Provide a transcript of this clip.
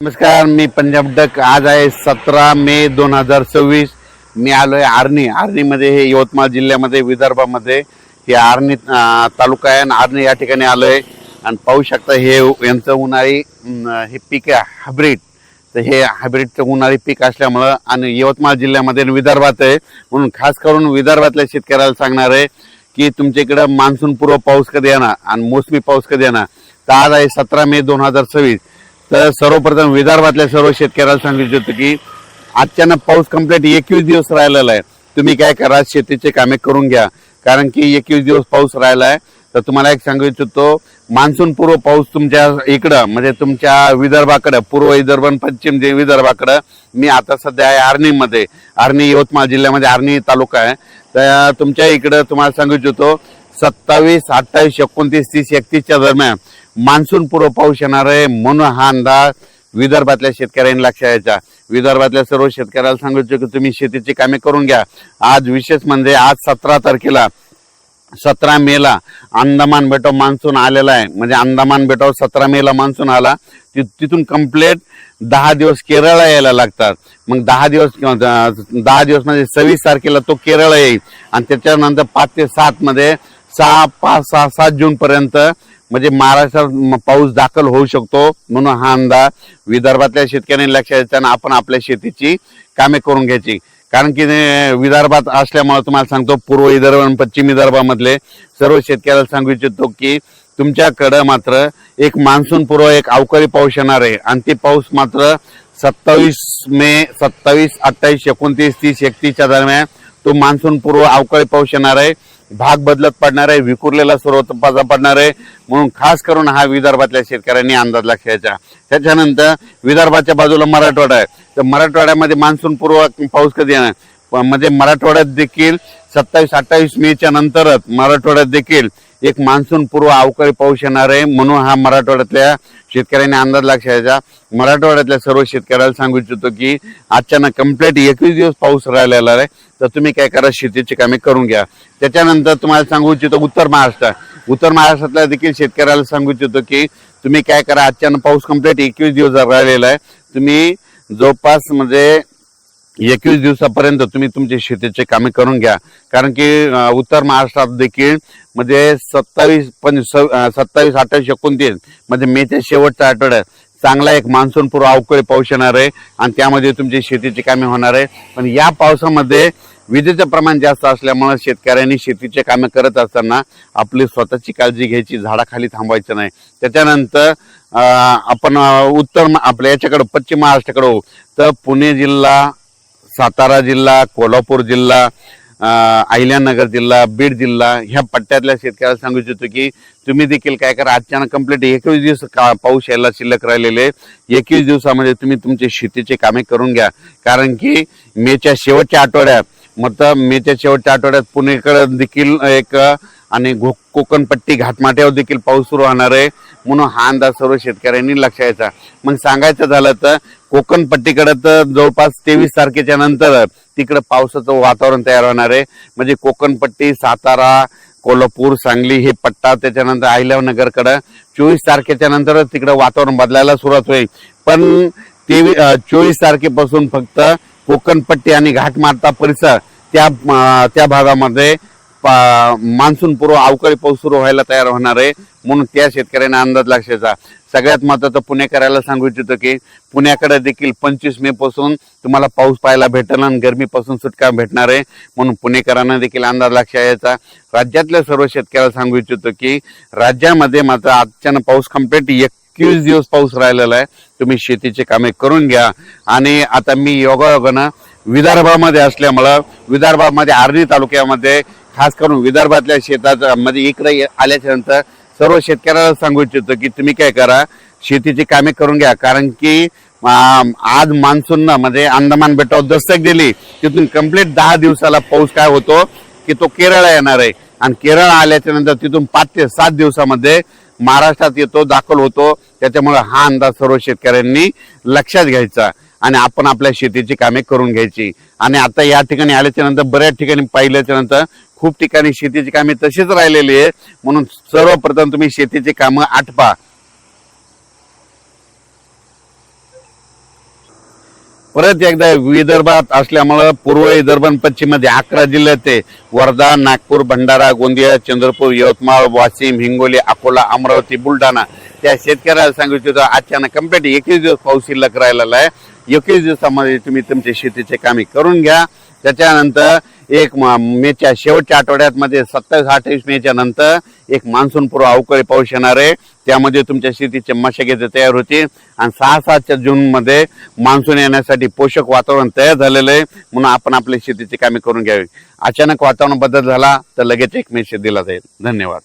नमस्कार, मी पंजाब डक। आज आहे 17 मे 2026। मी आलोय आर्णी मध्ये, हे यवतमाळ जिल्ह्यामध्ये, विदर्भामध्ये हे आर्णी तालुका आहे। आर्णी या ठिकाणी आलोय आणि पाहू शकता हे यांचं उन्हाळी हे पीक आहे हायब्रिड। तर हे हायब्रिडचं उन्हाळी पीक असल्यामुळं आणि यवतमाळ जिल्ह्यामध्ये विदर्भात आहे, म्हणून खास करून विदर्भातल्या शेतकऱ्याला सांगणार आहे की तुमच्या इकडे मान्सून पूर्व पाऊस कधी येणार आणि मोसमी पाऊस कधी येणार। तर आज आहे 17 मे 2026। तर सर्वप्रथम विदर्भातल्या सर्व शेतकऱ्याला सांगू इच्छितो की अचानक पाऊस कंप्लीट 21 दिवस राहिलेला आहे। तुम्ही काय करा, शेतीचे कामे करून घ्या, कारण की 21 दिवस पाऊस राहिला आहे। तर तुम्हाला एक सांगू इच्छितो, मान्सून पूर्व पाऊस तुमच्या इकडं म्हणजे तुमच्या विदर्भाकडे, पूर्व विदर्भ आणि पश्चिम विदर्भाकडे, मी आता सध्या आहे आर्णीमध्ये, आर्णी यवतमाळ जिल्ह्यामध्ये आर्णी तालुका आहे। तर तुमच्या इकडं तुम्हाला सांगू इच्छितो 27, 28, 29, 30, 31च्या दरम्यान मान्सून पूर्व पाऊस येणार आहे, म्हणून हा अंदाज विदर्भातल्या शेतकऱ्यांनी लक्षात घ्यायचा। विदर्भातल्या सर्व शेतकऱ्याला सांगू इच्छितो की तुम्ही शेतीची कामे करून घ्या। आज विशेष म्हणजे आज 17 तारखेला 17 मेला अंदमान बेटाव मान्सून आलेला आहे। म्हणजे अंदमान बेटावर 17 मेला मान्सून आला, तिथून कंप्लीट 10 दिवस केरळला यायला लागतात। मग 10 दिवस म्हणजे 26 तारखेला तो केरळ येईल आणि त्याच्यानंतर 5 ते 7 मध्ये 7 जून पर्यंत म्हणजे महाराष्ट्रात पाऊस दाखल होऊ शकतो। म्हणून हा अंदाज विदर्भातल्या शेतकऱ्यांनी लक्षात घ्यायचा आणि आपण आपल्या शेतीची कामे करून घ्यायची। कारण की विदर्भात असल्यामुळे तुम्हाला सांगतो, पूर्व विदर्भ आणि पश्चिम विदर्भामधले सर्व शेतकऱ्याला सांगू इच्छितो की तुमच्याकडं मात्र एक मान्सून पूर्व एक अवकाळी पाऊस येणार आहे आणि ते पाऊस मात्र 27 मे 27, 28, 29, 30, 31च्या दरम्यान तो मान्सून पूर्व अवकाळी पाऊस येणार आहे। भाग बदलत पडणार आहे, विखुरलेला स्वरूपाचा पडणार आहे, म्हणून खास करून हा विदर्भातल्या शेतकऱ्यांनी अंदाज लक्षायचा। त्याच्यानंतर विदर्भाच्या बाजूला मराठवाडा आहे। तर मराठवाड्यामध्ये मान्सून पूर्व पाऊस कधी येणार, म्हणजे मराठवाड्यात देखील 27, 28 मेच्या नंतरच मराठवाड्यात देखील एक मान्सून पूर्व अवकाळी पाऊस येणार आहे, म्हणून हा मराठवाड्यातल्या शेतकऱ्यांनी अंदाज लक्षायचा। मराठवाड्यातल्या सर्व शेतकऱ्याला सांगू इच्छितो की अचानक कंप्लीट 21 दिवस पाऊस राहिलेला आहे। तर तुम्ही काय करा, शेतीची कामे करून घ्या। त्याच्यानंतर तुम्हाला सांगू इच्छितो उत्तर महाराष्ट्रातल्या देखील शेतकऱ्याला सांगू इच्छितो की तुम्ही काय करा, अचानक पाऊस कंप्लीट 21 दिवस राहिलेला आहे। तुम्ही जवळपास म्हणजे 21 दिवसापर्यंत तुम्ही तुमची शेतीचे कामे करून घ्या, कारण की उत्तर महाराष्ट्रात देखील म्हणजे 27, 28, 29 म्हणजे मेच्या शेवटच्या आठवड्यात चांगला एक मान्सून पूर्व अवकाळी पाऊस येणार आहे आणि त्यामध्ये तुमची शेतीची कामे होणार आहे। पण या पावसामध्ये विजेचं प्रमाण जास्त असल्यामुळे शेतकऱ्यांनी शेतीचे कामे करत असताना आपली स्वतःची काळजी घ्यायची, झाडाखाली थांबायचं नाही। त्याच्यानंतर आपण आपल्या याच्याकडे पश्चिम महाराष्ट्राकडे होऊ तर पुणे जिल्हा, सातारा जिल्हा, कोल्हापूर जिल्हा, अहिल्यानगर जिल्हा, बीड जिल्हा ह्या पट्ट्यातल्या शेतकऱ्याला सांगू इच्छितो की तुम्ही देखील काय करा, अचानक कंप्लीट 21 दिवस पाऊस यायला शिल्लक राहिलेले 21 दिवसामध्ये तुम्ही तुमची शेतीची कामे करून घ्या। कारण की मेच्या शेवटच्या आठवड्यात पुणेकडे देखील एक आणि कोकणपट्टी घाटमाट्यावर देखील पाऊस सुरू होणार आहे, म्हणून हा अंदाज सर्व शेतकऱ्यांनी लक्षात घ्यायचा। मग सांगायचं झालं तर कोकणपट्टीकडे तर जवळपास 23 तारखेच्या नंतर तिकडे पावसाचं वातावरण तयार होणार आहे। म्हणजे कोकणपट्टी, सातारा, कोल्हापूर, सांगली हे पट्टा, त्याच्यानंतर अहिल्यानगरकडे 24 तारखेच्या नंतर तिकडे वातावरण बदलायला सुरुवात होईल। पण 24 तारखेपासून फक्त कोकणपट्टी आणि घाटमाटा परिसर त्या भागामध्ये मान्सून पूर्व अवकाळी पाऊस सुरू व्हायला तयार होणार आहे, म्हणून त्या शेतकऱ्यांना अंदाज लक्षायचा। सगळ्यात महत्त्वाचं पुणेकराला सांगू इच्छितो की पुण्याकडे देखील 25 मे पासून तुम्हाला पाऊस पाहायला भेटेल आणि गरमीपासून सुटका भेटणार आहे, म्हणून पुणेकरांना देखील अंदाज लक्षात यायचा। राज्यातल्या सर्व शेतकऱ्याला सांगू इच्छितो की राज्यामध्ये मात्र अचानक पाऊस कंप्लीट 21 दिवस पाऊस राहिलेला आहे। तुम्ही शेतीचे कामे करून घ्या। आणि आता मी योगायोगानं विदर्भामध्ये असल्यामुळं विदर्भामध्ये आर्णी तालुक्यामध्ये खास करून विदर्भातल्या शेतात म्हणजे इकडे आल्याच्या नंतर सर्व शेतकऱ्याला सांगू इच्छितो की तुम्ही काय करा, शेतीची कामे करून घ्या। कारण की आज मान्सून म्हणजे अंदमान बेटावर दस्तक दिली, तिथून कंप्लीट 10 दिवसाला पाऊस काय होतो की तो केरळला येणार आहे आणि केरळ आल्याच्या नंतर तिथून 5 ते 7 दिवसामध्ये महाराष्ट्रात येतो, दाखल होतो। त्याच्यामुळे हा अंदाज सर्व शेतकऱ्यांनी लक्षात घ्यायचा आणि आपण आपल्या शेतीची कामे करून घ्यायची। आणि आता या ठिकाणी आल्याच्या नंतर बऱ्याच ठिकाणी पाहिल्याच्या नंतर खूप ठिकाणी शेतीची कामे तशीच राहिलेली आहे, म्हणून सर्वप्रथम तुम्ही शेतीची कामं आटपा। परत एकदा विदर्भात असल्यामुळं पूर्व विदर्भ आणि पश्चिम मध्ये 11 जिल्ह्यात आहे. वर्धा, नागपूर, भंडारा, गोंदिया, चंद्रपूर, यवतमाळ, वाशिम, हिंगोली, अकोला, अमरावती, बुलढाणा त्या शेतकऱ्याला सांगितलं अचानक कम्प्लीट 21 दिवस पाऊस शिल्लक राहिलेला आहे. 21 दिवसामध्ये तुम्ही तुमच्या शेतीचे कामे करून घ्या. त्याच्यानंतर मेच्या शेवटच्या आठवड्यात मध्ये 27-28 मेच्या नंतर एक मान्सून पूर्व अवकाळी पाऊस येणार आहे. त्यामध्ये तुमच्या शेतीचे मशागत तयार होतील आणि 6-7 जून मध्ये मान्सून येण्यासाठी पोषक वातावरण तयार झालेलं आहे. म्हणून आपण आपल्या शेतीची कामे करून घ्यावी. अचानक वातावरण बदल झाला तर लगेच एक मेसेज दिला जाईल. धन्यवाद.